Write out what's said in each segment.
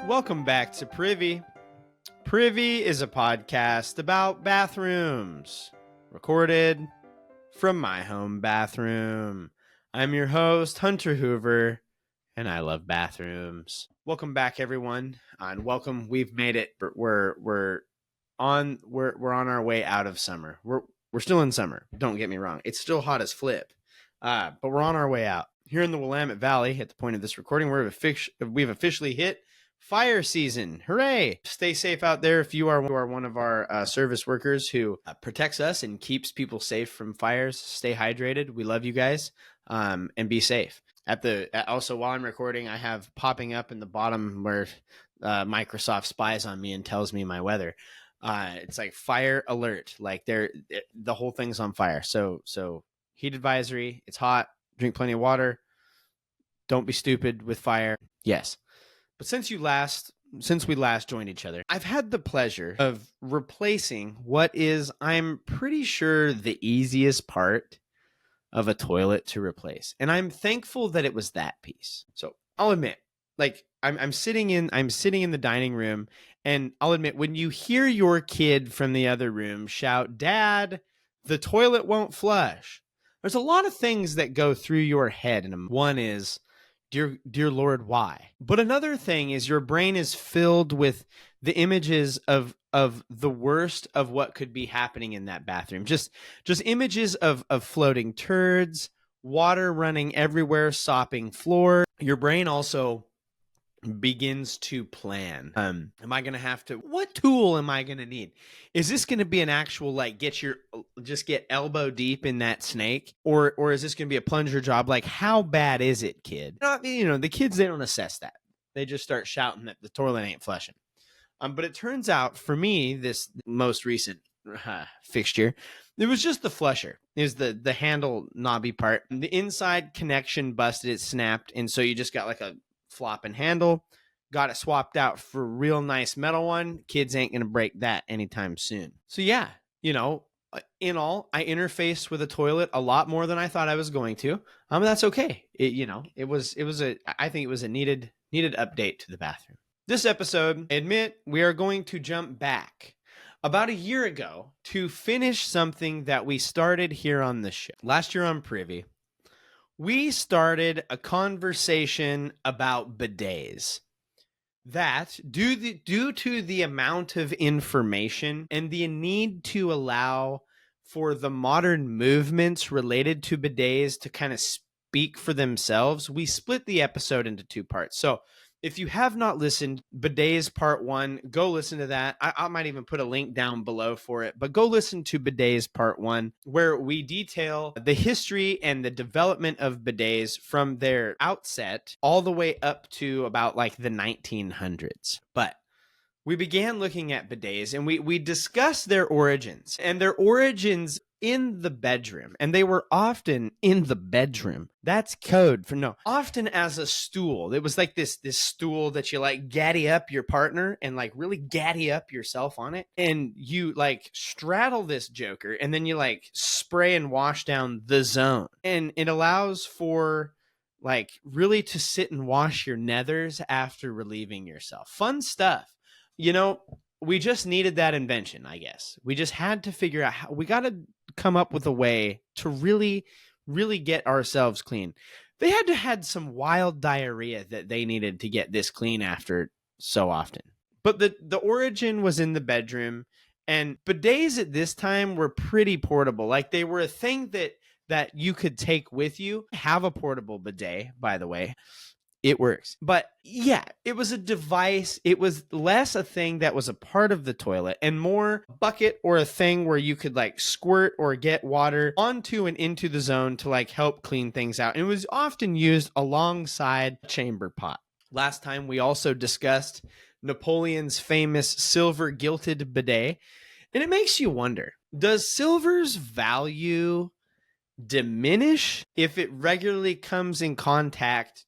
Welcome back to Privy. Privy is a podcast about bathrooms, recorded from my home bathroom. I'm your host, Hunter Hoover, and I love bathrooms. Welcome back, everyone, and welcome. We've made it. We're on our way out of summer. We're still in summer. Don't get me wrong. It's still hot as flip, but we're on our way out. Here in the Willamette Valley, at the point of this recording, we've officially hit fire season. Hooray! Stay safe out there if you are one of our service workers who protects us and keeps people safe from fires. Stay hydrated. We love you guys, and be safe. Also, while I'm recording, I have popping up in the bottom where Microsoft spies on me and tells me my weather. It's like fire alert. Like the whole thing's on fire. So heat advisory. It's hot. Drink plenty of water. Don't be stupid with fire. Yes. But since we last joined each other, I've had the pleasure of replacing what is, I'm pretty sure, the easiest part of a toilet to replace. And I'm thankful that it was that piece. So I'll admit, like I'm sitting in the dining room, and I'll admit, when you hear your kid from the other room shout, "Dad, the toilet won't flush," there's a lot of things that go through your head. And one is, Dear Lord, why? But another thing is your brain is filled with the images of the worst of what could be happening in that bathroom. Just images of floating turds, water running everywhere, sopping floor. Your brain also begins to plan. Am I going to have to, what tool am I going to need? Is this going to be an actual, like, just get elbow deep in that snake? Or is this going to be a plunger job? Like, how bad is it, kid? The kids, they don't assess that. They just start shouting that the toilet ain't flushing. But it turns out, for me, this most recent fixture, it was just the flusher. It was the handle knobby part. The inside connection busted, it snapped, and so you just got like a flopping handle. Got it swapped out for a real nice metal one. Kids ain't gonna break that anytime soon. So yeah, in all, I interfaced with a toilet a lot more than I thought I was going to. That's okay. I think it was a needed update to the bathroom. This episode, we are going to jump back about a year ago to finish something that we started here on the show. Last year on Privy, we started a conversation about bidets that, due to the amount of information and the need to allow for the modern movements related to bidets to kind of speak for themselves, we split the episode into two parts. So if you have not listened, Bidets Part 1, go listen to that. I might even put a link down below for it, but go listen to Bidets Part 1, where we detail the history and the development of bidets from their outset all the way up to about like the 1900s. But we began looking at bidets, and we discussed their origins, and their origins in the bedroom. And they were often in the bedroom. That's code for often as a stool. It was like this stool that you like gaddy up your partner and like really gaddy up yourself on it. And you like straddle this joker, and then you like spray and wash down the zone. And it allows for like really to sit and wash your nethers after relieving yourself. Fun stuff. We just needed that invention, I guess. We just had to figure out how we got to come up with a way to really, really get ourselves clean. They had some wild diarrhea that they needed to get this clean after so often. But the origin was in the bedroom, and bidets at this time were pretty portable. Like, they were a thing that you could take with you. Have a portable bidet, by the way. It works. But yeah, it was a device. It was less a thing that was a part of the toilet and more a bucket or a thing where you could like squirt or get water onto and into the zone to like help clean things out. And it was often used alongside a chamber pot. Last time we also discussed Napoleon's famous silver gilded bidet. And it makes you wonder, does silver's value diminish if it regularly comes in contact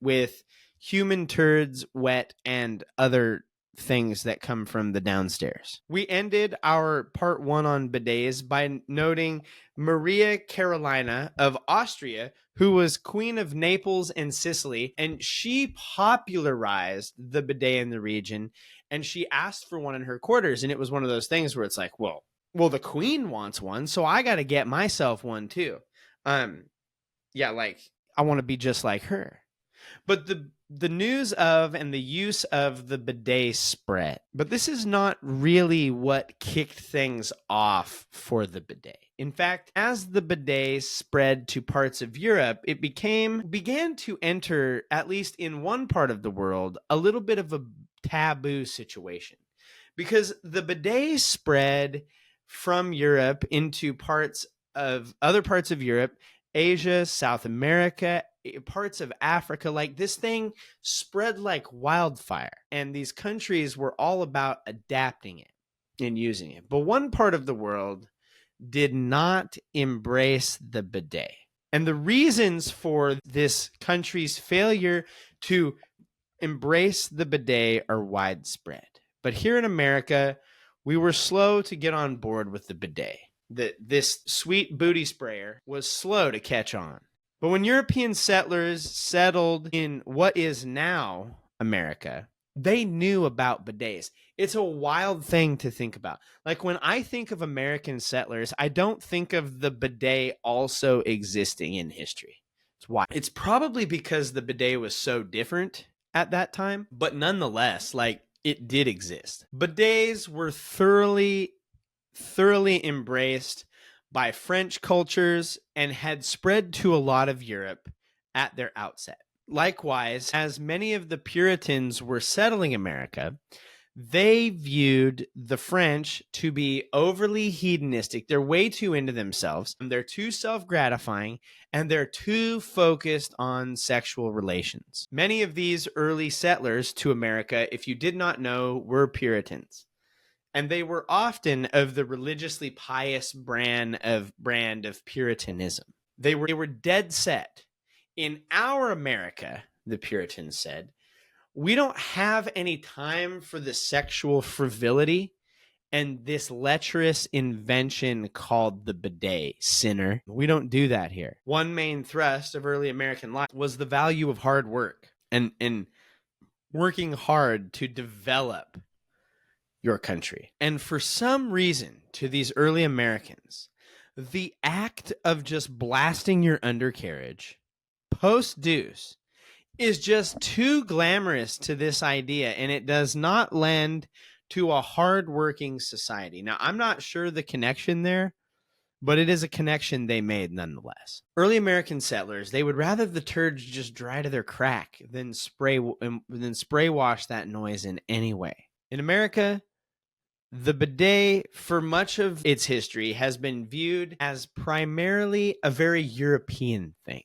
with human turds, wet, and other things that come from the downstairs. We ended our part 1 on bidets by noting Maria Carolina of Austria, who was Queen of Naples and Sicily, and she popularized the bidet in the region, and she asked for one in her quarters, and it was one of those things where it's like, well, the Queen wants one, so I got to get myself one too. Yeah, like I want to be just like her. But the news of and the use of the bidet spread. But this is not really what kicked things off for the bidet. In fact, as the bidet spread to parts of Europe, it began to enter, at least in one part of the world, a little bit of a taboo situation. Because the bidet spread from Europe into other parts of Europe, Asia, South America, parts of Africa. Like, this thing spread like wildfire, and these countries were all about adapting it and using it. But one part of the world did not embrace the bidet. And the reasons for this country's failure to embrace the bidet are widespread. But here in America, we were slow to get on board with the bidet. This sweet booty sprayer was slow to catch on. But when European settlers settled in what is now America, they knew about bidets. It's a wild thing to think about. Like, when I think of American settlers, I don't think of the bidet also existing in history. It's why. It's probably because the bidet was so different at that time, but nonetheless, like, it did exist. Bidets were thoroughly embraced by French cultures and had spread to a lot of Europe at their outset. Likewise, as many of the Puritans were settling America, they viewed the French to be overly hedonistic. They're way too into themselves, and they're too self-gratifying, and they're too focused on sexual relations. Many of these early settlers to America, if you did not know, were Puritans. And they were often of the religiously pious brand of Puritanism. They were dead set. In our America, the Puritans said, we don't have any time for the sexual frivolity and this lecherous invention called the bidet, sinner. We don't do that here. One main thrust of early American life was the value of hard work and working hard to develop your country. And for some reason, to these early Americans, the act of just blasting your undercarriage post-deuce is just too glamorous to this idea, and it does not lend to a hardworking society. Now, I'm not sure the connection there, but it is a connection they made nonetheless. Early American settlers, they would rather the turds just dry to their crack than spray wash that noise in any way. In America, the bidet, for much of its history, has been viewed as primarily a very European thing.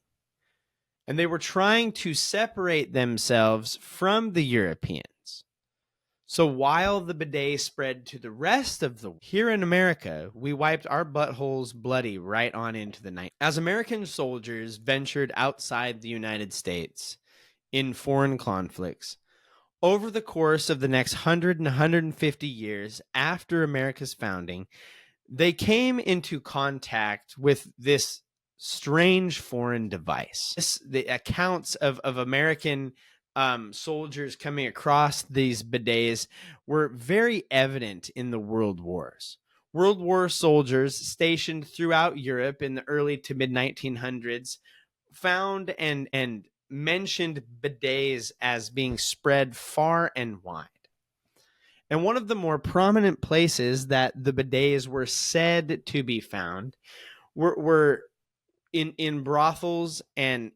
And they were trying to separate themselves from the Europeans. So while the bidet spread to the rest of the world, here in America, we wiped our buttholes bloody right on into the night. As American soldiers ventured outside the United States in foreign conflicts, over the course of the next 100 and 150 years after America's founding, they came into contact with this strange foreign device. The accounts of American soldiers coming across these bidets were very evident in the World Wars. World War soldiers stationed throughout Europe in the early to mid 1900s found and mentioned bidets as being spread far and wide. And one of the more prominent places that the bidets were said to be found were in brothels and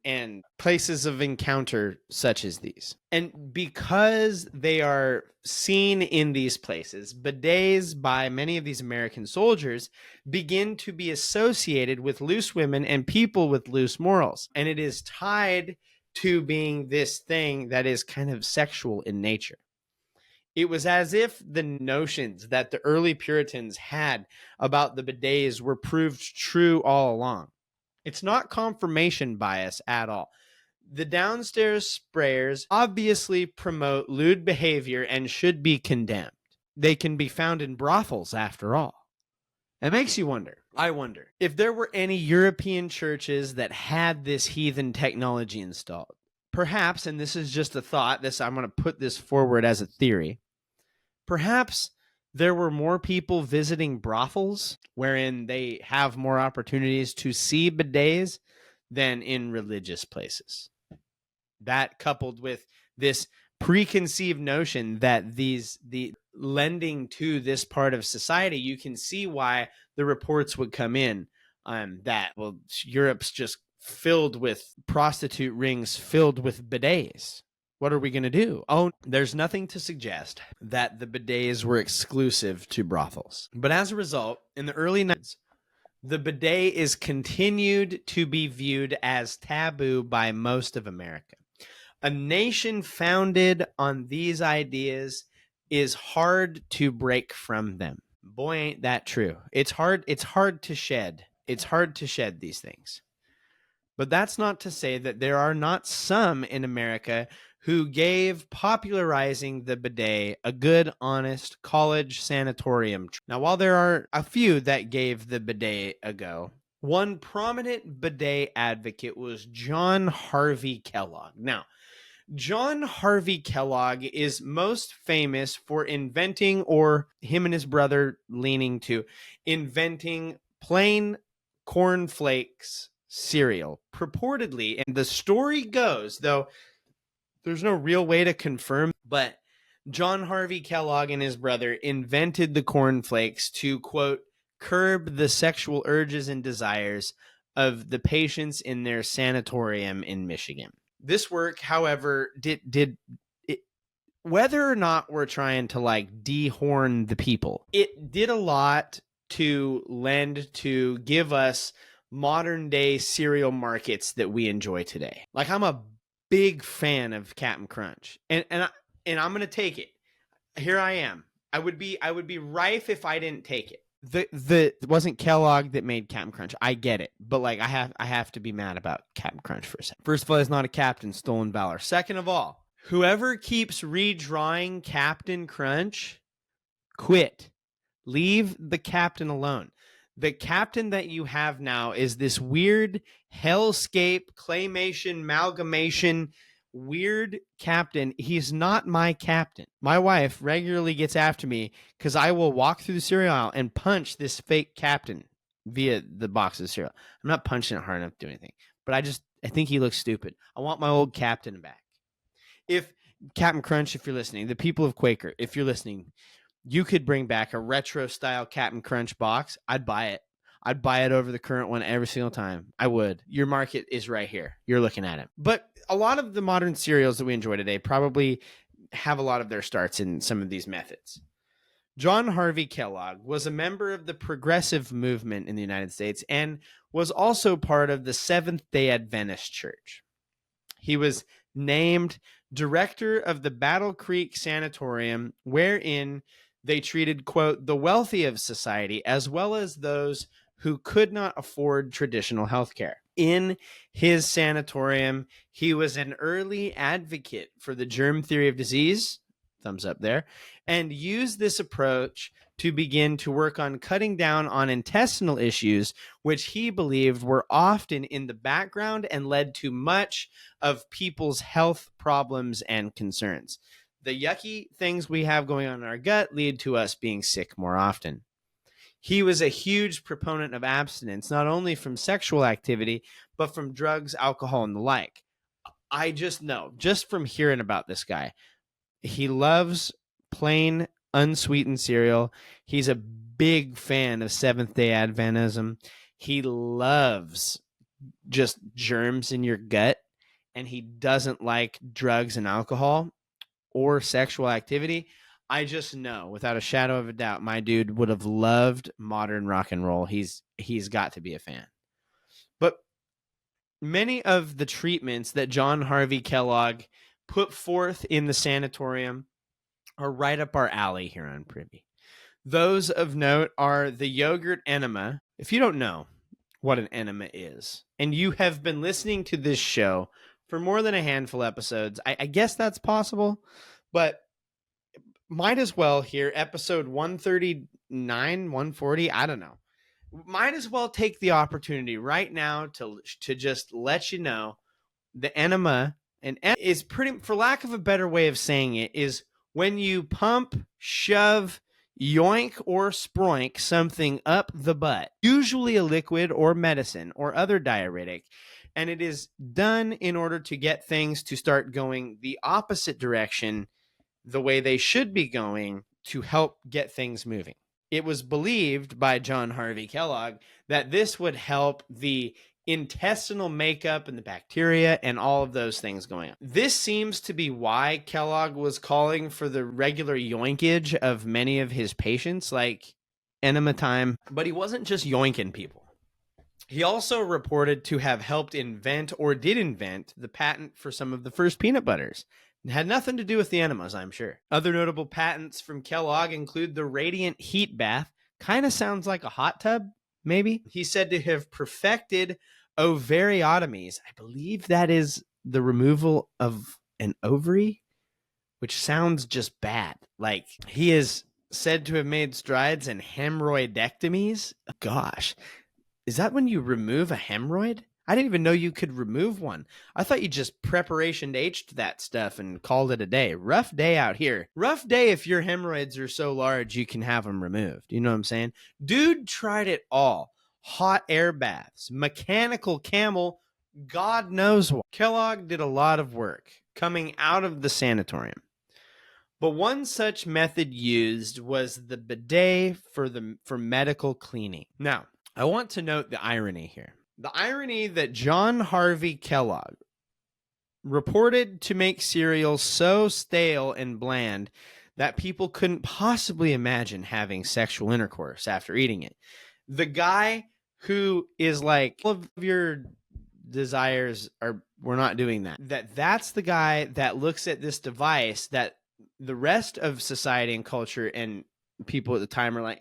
places of encounter such as these. And because they are seen in these places, bidets by many of these American soldiers begin to be associated with loose women and people with loose morals. And it is tied to being this thing that is kind of sexual in nature. It was as if the notions that the early Puritans had about the bidets were proved true all along. It's not confirmation bias at all. The downstairs sprayers obviously promote lewd behavior and should be condemned. They can be found in brothels, after all. It makes you wonder. I wonder if there were any European churches that had this heathen technology installed. Perhaps, and this is just a thought, I'm going to put this forward as a theory. Perhaps there were more people visiting brothels wherein they have more opportunities to see bidets than in religious places. That, coupled with this preconceived notion that the lending to this part of society, you can see why the reports would come in that, well, Europe's just filled with prostitute rings filled with bidets. What are we going to do? Oh, there's nothing to suggest that the bidets were exclusive to brothels. But as a result, in the early 90s, the bidet is continued to be viewed as taboo by most of America. A nation founded on these ideas is hard to break from them. Boy, ain't that true. It's hard to shed. It's hard to shed these things. But that's not to say that there are not some in America who gave popularizing the bidet a good, honest college sanatorium. Now, while there are a few that gave the bidet a go, one prominent bidet advocate was John Harvey Kellogg. Now, John Harvey Kellogg is most famous for inventing, or him and his brother leaning to, inventing plain cornflakes cereal, purportedly. And the story goes, though there's no real way to confirm, but John Harvey Kellogg and his brother invented the cornflakes to, quote, curb the sexual urges and desires of the patients in their sanatorium in Michigan. This work, however, did it, whether or not we're trying to like dehorn the people, it did a lot to lend to give us modern day cereal markets that we enjoy today. Like, I'm a big fan of Cap'n Crunch, and I'm gonna take it. Here I am. I would be rife if I didn't take it. It wasn't Kellogg that made Cap'n Crunch. I get it, but like I have to be mad about Cap'n Crunch for a second. First of all, he's not a captain, stolen valor. Second of all, whoever keeps redrawing Captain Crunch, quit. Leave the captain alone. The captain that you have now is this weird hellscape claymation amalgamation weird captain. He's not my captain. My wife regularly gets after me because I will walk through the cereal aisle and punch this fake captain via the box of cereal. I'm not punching it hard enough to do anything, but I think he looks stupid. I want my old captain back. If Captain Crunch, if you're listening, the people of Quaker, if you're listening, you could bring back a retro style Captain Crunch box. I'd buy it. I'd buy it over the current one every single time. I would. Your market is right here. You're looking at it. But a lot of the modern cereals that we enjoy today probably have a lot of their starts in some of these methods. John Harvey Kellogg was a member of the progressive movement in the United States and was also part of the Seventh-day Adventist Church. He was named director of the Battle Creek Sanatorium, wherein they treated, quote, the wealthy of society as well as those who could not afford traditional health care. In his sanatorium, he was an early advocate for the germ theory of disease, thumbs up there, and used this approach to begin to work on cutting down on intestinal issues, which he believed were often in the background and led to much of people's health problems and concerns. The yucky things we have going on in our gut lead to us being sick more often. He was a huge proponent of abstinence, not only from sexual activity, but from drugs, alcohol, and the like. I just know, just from hearing about this guy, he loves plain, unsweetened cereal. He's a big fan of Seventh-day Adventism. He loves just germs in your gut, and he doesn't like drugs and alcohol or sexual activity. I just know, without a shadow of a doubt, my dude would have loved modern rock and roll. He's got to be a fan. But many of the treatments that John Harvey Kellogg put forth in the sanatorium are right up our alley here on Privy. Those of note are the yogurt enema. If you don't know what an enema is, and you have been listening to this show for more than a handful of episodes. I guess that's possible, but might as well here, episode 139, 140, I don't know. Might as well take the opportunity right now to just let you know the enema is pretty, for lack of a better way of saying it, is when you pump, shove, yoink, or sproink something up the butt, usually a liquid or medicine or other diuretic, and it is done in order to get things to start going the opposite direction, the way they should be going, to help get things moving. It was believed by John Harvey Kellogg that this would help the intestinal makeup and the bacteria and all of those things going on. This seems to be why Kellogg was calling for the regular yoinkage of many of his patients, like enema time. But he wasn't just yoinking people. He also reported to have helped invent, or did invent, the patent for some of the first peanut butters. It had nothing to do with the enemas, I'm sure. Other notable patents from Kellogg include the radiant heat bath. Kind of sounds like a hot tub, maybe. He's said to have perfected ovariotomies. I believe that is the removal of an ovary, which sounds just bad. Like, he is said to have made strides in hemorrhoidectomies. Gosh, is that when you remove a hemorrhoid? I didn't even know you could remove one. I thought you just preparation H'd that stuff and called it a day. Rough day out here. Rough day if your hemorrhoids are so large you can have them removed. You know what I'm saying? Dude tried it all. Hot air baths, mechanical camel, God knows what. Kellogg did a lot of work coming out of the sanatorium. But one such method used was the bidet for medical cleaning. Now, I want to note the irony here. The irony that John Harvey Kellogg reported to make cereal so stale and bland that people couldn't possibly imagine having sexual intercourse after eating it. The guy who is like, all of your desires are, we're not doing that. That's the guy that looks at this device that the rest of society and culture and people at the time are like,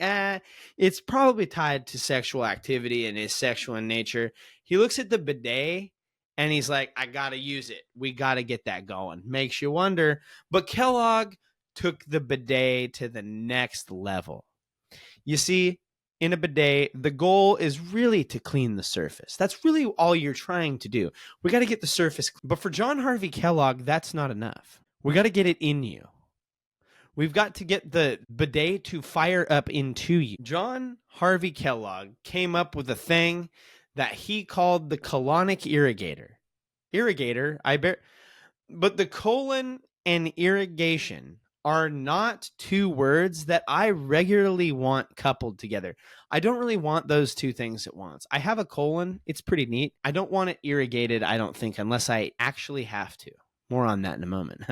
it's probably tied to sexual activity and is sexual in nature. He looks at the bidet and he's like, I gotta use it. We gotta get that going. Makes you wonder. But Kellogg took the bidet to the next level. You see, in a bidet, the goal is really to clean the surface. That's really all you're trying to do. We got to get the surface. But for John Harvey Kellogg, that's not enough. We got to get it in you. We've got to get the bidet to fire up into you. John Harvey Kellogg came up with a thing that he called the colonic irrigator. But the colon and irrigation are not two words that I regularly want coupled together. I don't really want those two things at once. I have a colon. It's pretty neat. I don't want it irrigated, I don't think, unless I actually have to. More on that in a moment.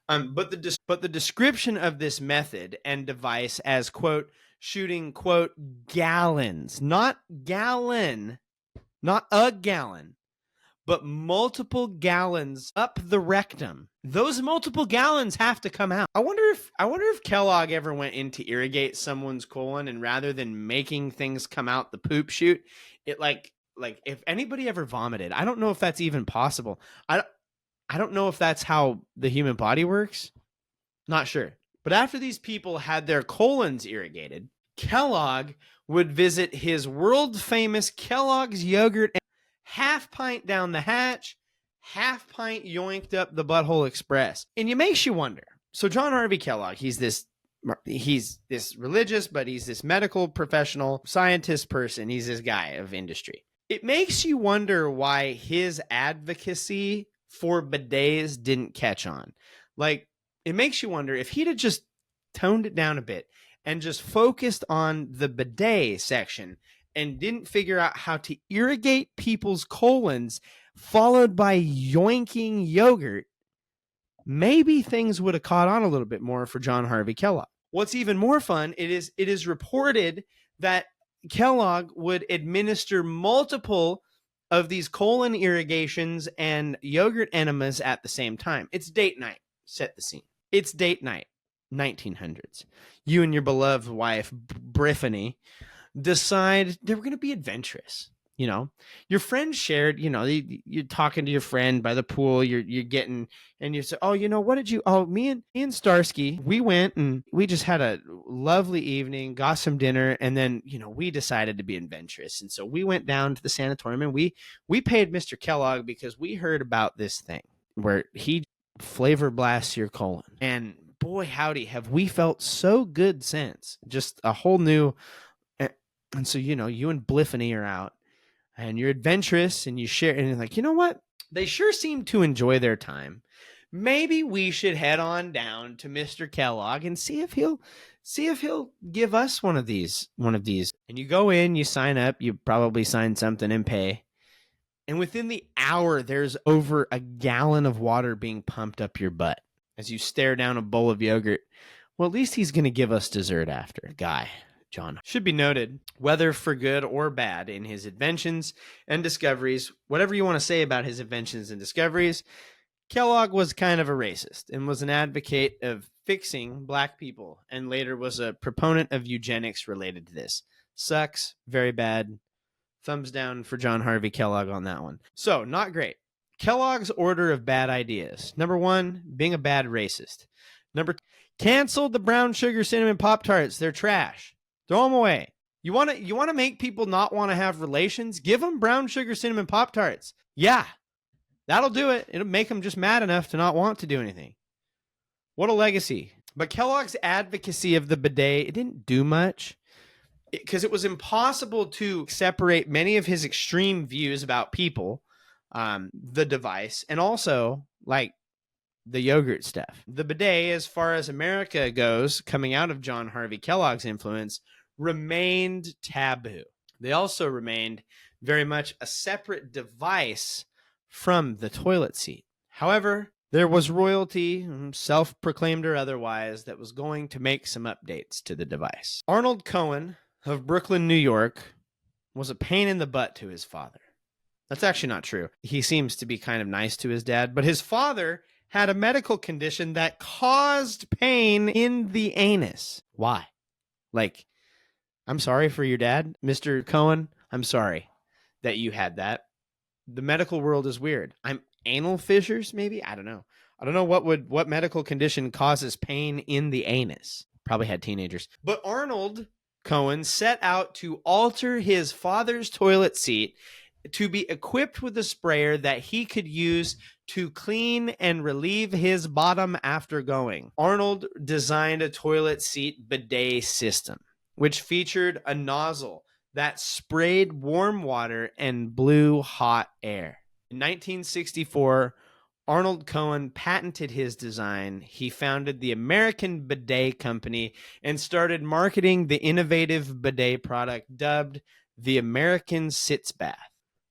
But the description of this method and device as, quote, shooting, quote, gallons, not gallon, not a gallon, but multiple gallons up the rectum. Those multiple gallons have to come out. I wonder if Kellogg ever went in to irrigate someone's colon, and rather than making things come out the poop chute, it like if anybody ever vomited, I don't know if that's even possible. I don't know if that's how the human body works. Not sure. But after these people had their colons irrigated, Kellogg would visit his world-famous Kellogg's yogurt, and half pint down the hatch, half pint yoinked up the butthole express. And it makes you wonder. So John Harvey Kellogg, he's this religious, but he's this medical professional, scientist person. He's this guy of industry. It makes you wonder why his advocacy for bidets didn't catch on. Like, it makes you wonder if he'd have just toned it down a bit and just focused on the bidet section and didn't figure out how to irrigate people's colons, followed by yoinking yogurt, maybe things would have caught on a little bit more for John Harvey Kellogg. What's even more fun, it is reported that Kellogg would administer multiple of these colon irrigations and yogurt enemas at the same time. It's date night. Set the scene. It's date night, 1900s. You and your beloved wife, Briffany, decide they were going to be adventurous. You know, your friend shared, you're talking to your friend by the pool, you're getting, and you say, oh, what did you, oh, me and Starsky, we went and we just had a lovely evening, got some dinner. And then, we decided to be adventurous. And so we went down to the sanatorium and we paid Mr. Kellogg because we heard about this thing where he flavor blasts your colon. And boy, howdy, have we felt so good since. Just a whole new, and so, you and Bliffany are out. And you're adventurous and you share, and you're like, you know what? They sure seem to enjoy their time. Maybe we should head on down to Mr. Kellogg and see if he'll give us one of these. And you go in, you sign up, you probably sign something and pay. And within the hour, there's over a gallon of water being pumped up your butt as you stare down a bowl of yogurt. Well, at least he's going to give us dessert after. Guy. John. Should be noted, whether for good or bad in his inventions and discoveries, whatever you want to say about his inventions and discoveries, Kellogg was kind of a racist and was an advocate of fixing black people, and later was a proponent of eugenics related to this. Sucks. Very bad. Thumbs down for John Harvey Kellogg on that one. So, not great. Kellogg's order of bad ideas. Number 1, being a bad racist. Number 2, canceled the brown sugar cinnamon Pop-Tarts. They're trash. Throw them away. You want to make people not want to have relations? Give them brown sugar cinnamon Pop-Tarts. Yeah, that'll do it. It'll make them just mad enough to not want to do anything. What a legacy. But Kellogg's advocacy of the bidet, it didn't do much because it was impossible to separate many of his extreme views about people, the device, and also like the yogurt stuff. The bidet, as far as America goes, coming out of John Harvey Kellogg's influence, remained taboo. They also remained very much a separate device from the toilet seat. However, there was royalty, self-proclaimed or otherwise, that was going to make some updates to the device. Arnold Cohen of Brooklyn, New York, was a pain in the butt to his father. That's actually not true. He seems to be kind of nice to his dad, but his father had a medical condition that caused pain in the anus. Why? Like, I'm sorry for your dad, Mr. Cohen. I'm sorry that you had that. The medical world is weird. Anal fissures, maybe? I don't know. I don't know what medical condition causes pain in the anus. Probably had teenagers. But Arnold Cohen set out to alter his father's toilet seat to be equipped with a sprayer that he could use to clean and relieve his bottom after going. Arnold designed a toilet seat bidet system, which featured a nozzle that sprayed warm water and blew hot air. In 1964, Arnold Cohen patented his design. He founded the American Bidet Company and started marketing the innovative bidet product dubbed the American Sitz Bath.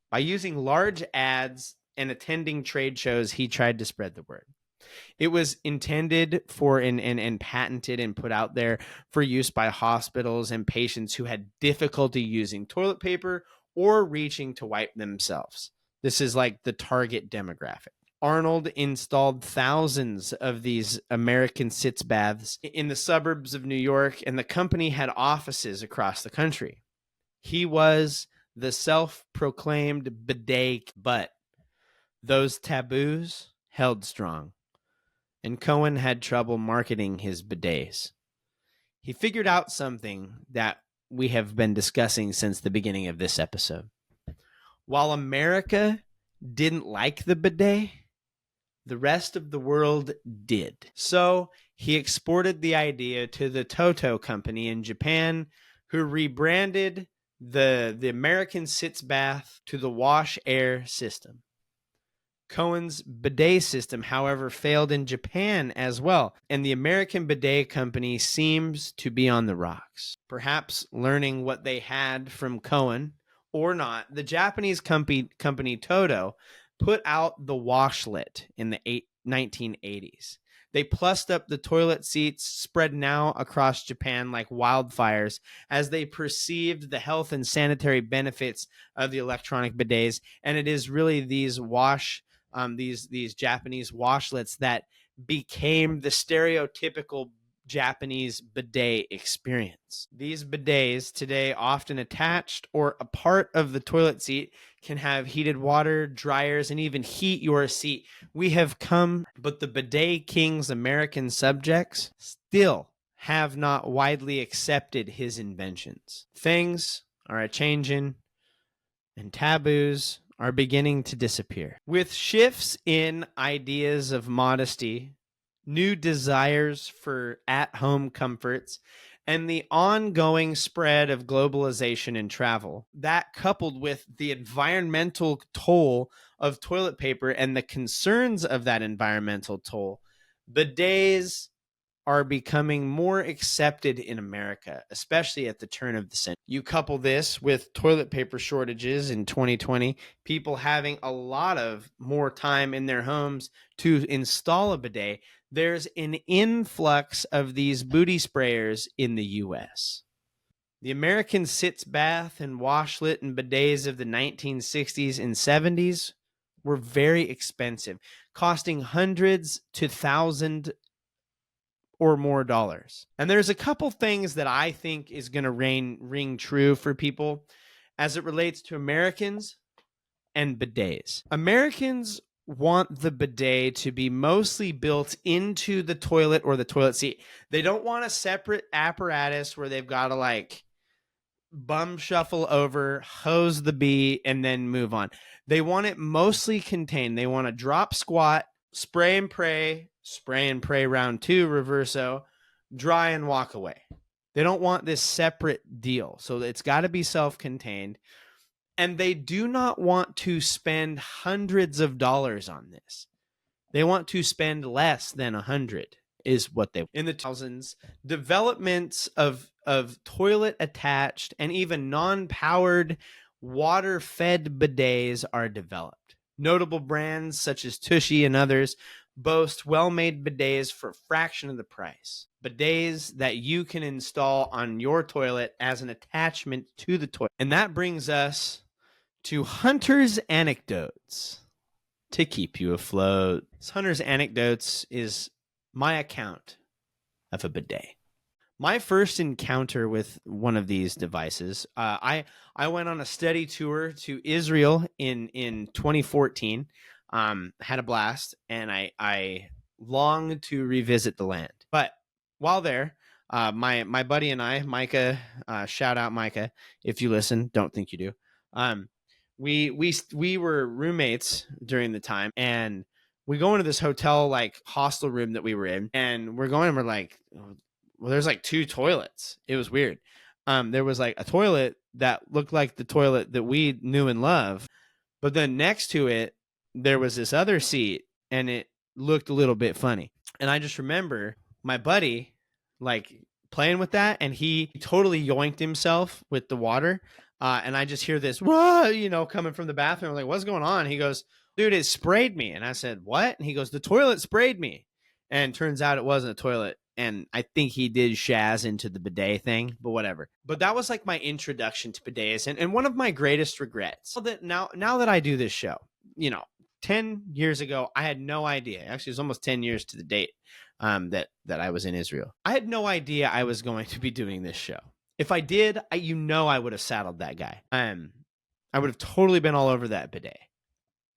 By using large ads and attending trade shows, he tried to spread the word. It was intended for and patented and put out there for use by hospitals and patients who had difficulty using toilet paper or reaching to wipe themselves. This is like the target demographic. Arnold installed thousands of these American sitz baths in the suburbs of New York, and the company had offices across the country. He was the self-proclaimed bidet, but those taboos held strong, and Cohen had trouble marketing his bidets. He figured out something that we have been discussing since the beginning of this episode. While America didn't like the bidet, the rest of the world did. So he exported the idea to the Toto company in Japan, who rebranded the American sitz bath to the wash air system. Cohen's bidet system, however, failed in Japan as well, and the American Bidet Company seems to be on the rocks. Perhaps learning what they had from Cohen or not, the Japanese company Toto put out the washlet in the 1980s. They plussed up the toilet seats, spread now across Japan like wildfires, as they perceived the health and sanitary benefits of the electronic bidets. And it is really these Japanese washlets that became the stereotypical Japanese bidet experience. These bidets today, often attached or a part of the toilet seat, can have heated water, dryers, and even heat your seat. We have come, but the bidet king's American subjects still have not widely accepted his inventions. Things are a changing, and taboos are beginning to disappear. With shifts in ideas of modesty, new desires for at-home comforts, and the ongoing spread of globalization and travel, that coupled with the environmental toll of toilet paper and the concerns of that environmental toll, bidets are becoming more accepted in America, especially at the turn of the century. You couple this with toilet paper shortages in 2020, people having a lot of more time in their homes to install a bidet. There's an influx of these booty sprayers in the US. The American sitz bath and washlet and bidets of the 1960s and 70s were very expensive, costing hundreds to thousands or more dollars. And there's a couple things that I think is going to ring true for people as it relates to Americans and bidets. Americans want the bidet to be mostly built into the toilet or the toilet seat. They don't want a separate apparatus where they've got to like bum shuffle over, hose the bee, and then move on. They want it mostly contained. They want to drop squat, spray and pray round 2, reverso, dry and walk away. They don't want this separate deal. So it's got to be self-contained. And they do not want to spend hundreds of dollars on this. They want to spend less than 100 is what they in the thousands. Developments of toilet attached and even non-powered water-fed bidets are developed. Notable brands such as Tushy and others boast well-made bidets for a fraction of the price. Bidets that you can install on your toilet as an attachment to the toilet. And that brings us to Hunter's Anecdotes to keep you afloat. Hunter's Anecdotes is my account of a bidet. My first encounter with one of these devices, I went on a study tour to Israel in 2014. Had a blast, and I longed to revisit the land. But while there, my buddy and I, Micah, shout out Micah if you listen. Don't think you do. We were roommates during the time, and we go into this hotel like hostel room that we were in, and we're like, well, there's like 2 toilets. It was weird. There was like a toilet that looked like the toilet that we knew and loved, but then next to it, there was this other seat, and it looked a little bit funny. And I just remember my buddy like playing with that, and he totally yoinked himself with the water. And I just hear this, coming from the bathroom. I'm like, what's going on? He goes, dude, it sprayed me. And I said, what? And he goes, the toilet sprayed me. And turns out it wasn't a toilet. And I think he did shaz into the bidet thing, but whatever. But that was like my introduction to bidets, and one of my greatest regrets. So that now that I do this show, 10 years ago, I had no idea. Actually, it was almost 10 years to the date that I was in Israel. I had no idea I was going to be doing this show. If I did, I would have saddled that guy. I would have totally been all over that bidet.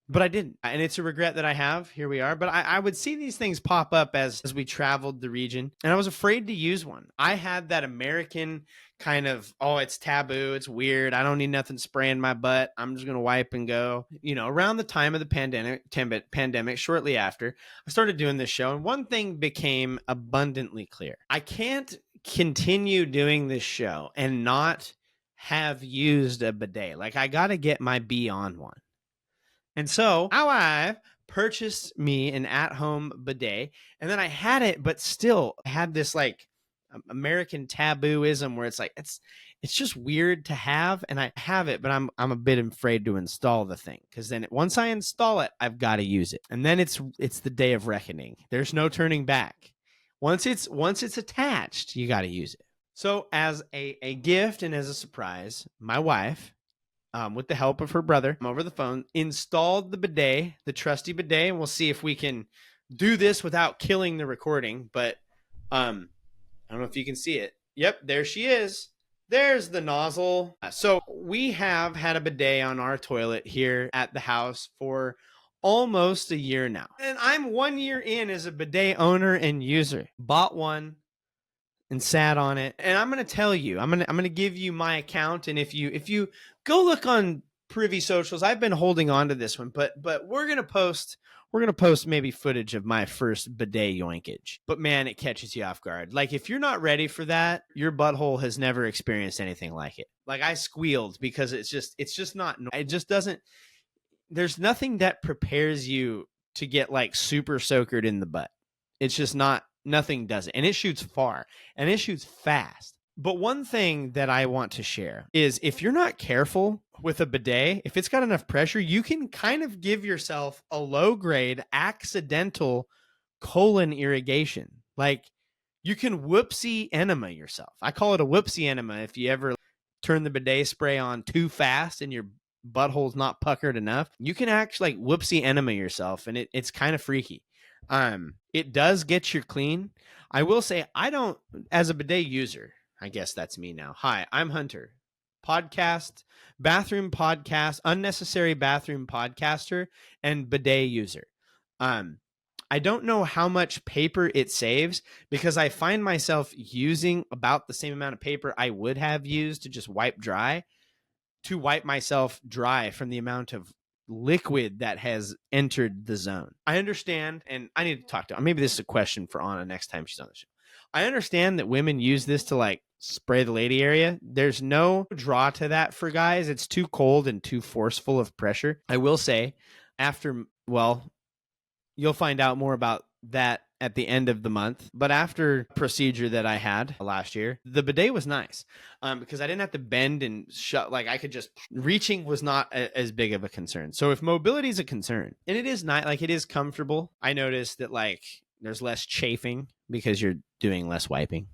But I didn't. And it's a regret that I have. Here we are. But I would see these things pop up as we traveled the region. And I was afraid to use one. I had that American kind of, it's taboo. It's weird. I don't need nothing spraying my butt. I'm just going to wipe and go. Around the time of the pandemic, shortly after, I started doing this show. And one thing became abundantly clear. I can't continue doing this show and not have used a bidet. Like, I got to get my bee on one. And so I purchased me an at-home bidet, and then I had it, but still had this like American tabooism where it's like, it's just weird to have, and I have it, but I'm a bit afraid to install the thing, because then once I install it, I've got to use it. And then it's the day of reckoning. There's no turning back. Once it's attached, you got to use it. So as a gift and as a surprise, my wife, with the help of her brother over the phone, installed the bidet, the trusty bidet, and we'll see if we can do this without killing the recording. But I don't know if you can see it. Yep, there she is. There's the nozzle. So we have had a bidet on our toilet here at the house for almost a year now. And I'm 1 year in as a bidet owner and user. Bought one and sat on it. And I'm going to tell you, I'm going to give you my account. And if you go look on Privy socials, I've been holding on to this one, but we're going to post maybe footage of my first bidet yoinkage. But man, it catches you off guard. Like if you're not ready for that, your butthole has never experienced anything like it. Like I squealed because it's just not, it just doesn't, there's nothing that prepares you to get like super soakered in the butt. It's just not, nothing does it. And it shoots far and it shoots fast. But one thing that I want to share is if you're not careful with a bidet, if it's got enough pressure, you can kind of give yourself a low grade accidental colon irrigation. Like you can whoopsie enema yourself. I call it a whoopsie enema if you ever turn the bidet spray on too fast and your butthole's not puckered enough. You can actually like whoopsie enema yourself, and it's kind of freaky. It does get you clean. I will say I don't, as a bidet user, I guess that's me now. Hi, I'm Hunter. Bathroom podcast, unnecessary bathroom podcaster, and bidet user. I don't know how much paper it saves because I find myself using about the same amount of paper I would have used to just wipe myself dry from the amount of liquid that has entered the zone. I understand, and I need to talk to her. Maybe this is a question for Anna next time she's on the show. I understand that women use this to like spray the lady area. There's no draw to that for guys. It's too cold and too forceful of pressure. I will say you'll find out more about that at the end of the month. But after procedure that I had last year, the bidet was nice because I didn't have to bend and shut. Like I could just, reaching was not as big of a concern. So if mobility is a concern, and it is not, like it is comfortable, I noticed that like there's less chafing because you're doing less wiping.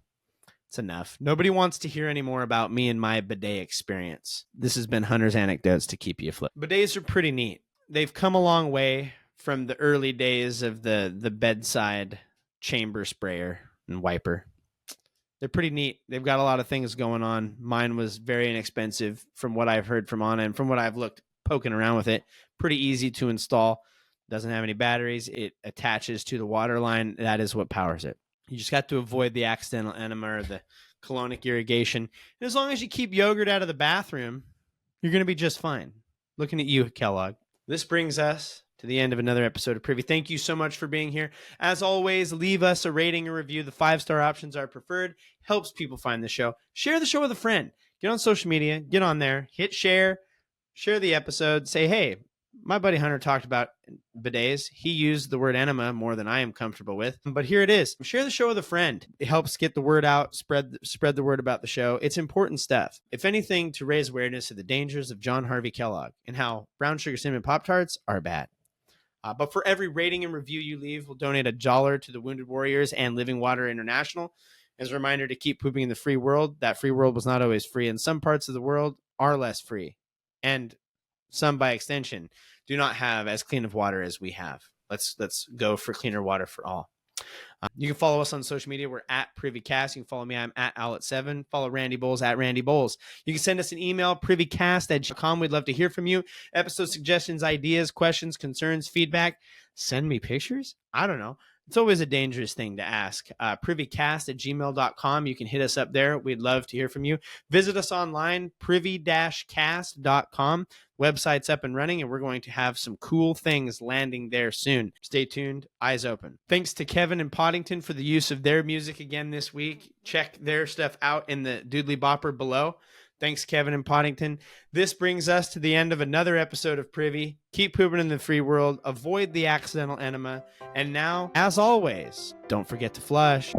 It's enough. Nobody wants to hear any more about me and my bidet experience. This has been Hunter's Anecdotes to keep you afloat. Bidets are pretty neat. They've come a long way from the early days of the bedside chamber sprayer and wiper. They're pretty neat. They've got a lot of things going on. Mine was very inexpensive from what I've heard from Anna and from what I've looked poking around with it. Pretty easy to install. Doesn't have any batteries. It attaches to the water line. That is what powers it. You just got to avoid the accidental enema or the colonic irrigation. And as long as you keep yogurt out of the bathroom, you're going to be just fine. Looking at you, Kellogg. This brings us to the end of another episode of Privy. Thank you so much for being here. As always, leave us a rating or review. The 5-star options are preferred. Helps people find the show. Share the show with a friend. Get on social media. Get on there. Hit share. Share the episode. Say, hey, my buddy Hunter talked about bidets. He used the word enema more than I am comfortable with. But here it is. Share the show with a friend. It helps get the word out, spread the word about the show. It's important stuff. If anything, to raise awareness of the dangers of John Harvey Kellogg and how brown sugar cinnamon Pop-Tarts are bad. But for every rating and review you leave, we'll donate $1 to the Wounded Warriors and Living Water International. As a reminder to keep pooping in the free world. That free world was not always free, and some parts of the world are less free. And some, by extension, do not have as clean of water as we have. Let's go for cleaner water for all. You can follow us on social media. We're at Privycast. You can follow me. I'm at Owlet7. Follow Randy Bowles at Randy Bowles. You can send us an email, privycast@gmail.com. We'd love to hear from you. Episode suggestions, ideas, questions, concerns, feedback. Send me pictures? I don't know. It's always a dangerous thing to ask. Privycast@gmail.com. You can hit us up there. We'd love to hear from you. Visit us online, privy-cast.com. Website's up and running, and we're going to have some cool things landing there soon. Stay tuned. Eyes open. Thanks to Kevin and Podington for the use of their music again this week. Check their stuff out in the Doodly Bopper below. Thanks, Kevin and Podington. This brings us to the end of another episode of Privy. Keep pooping in the free world. Avoid the accidental enema. And now, as always, don't forget to flush.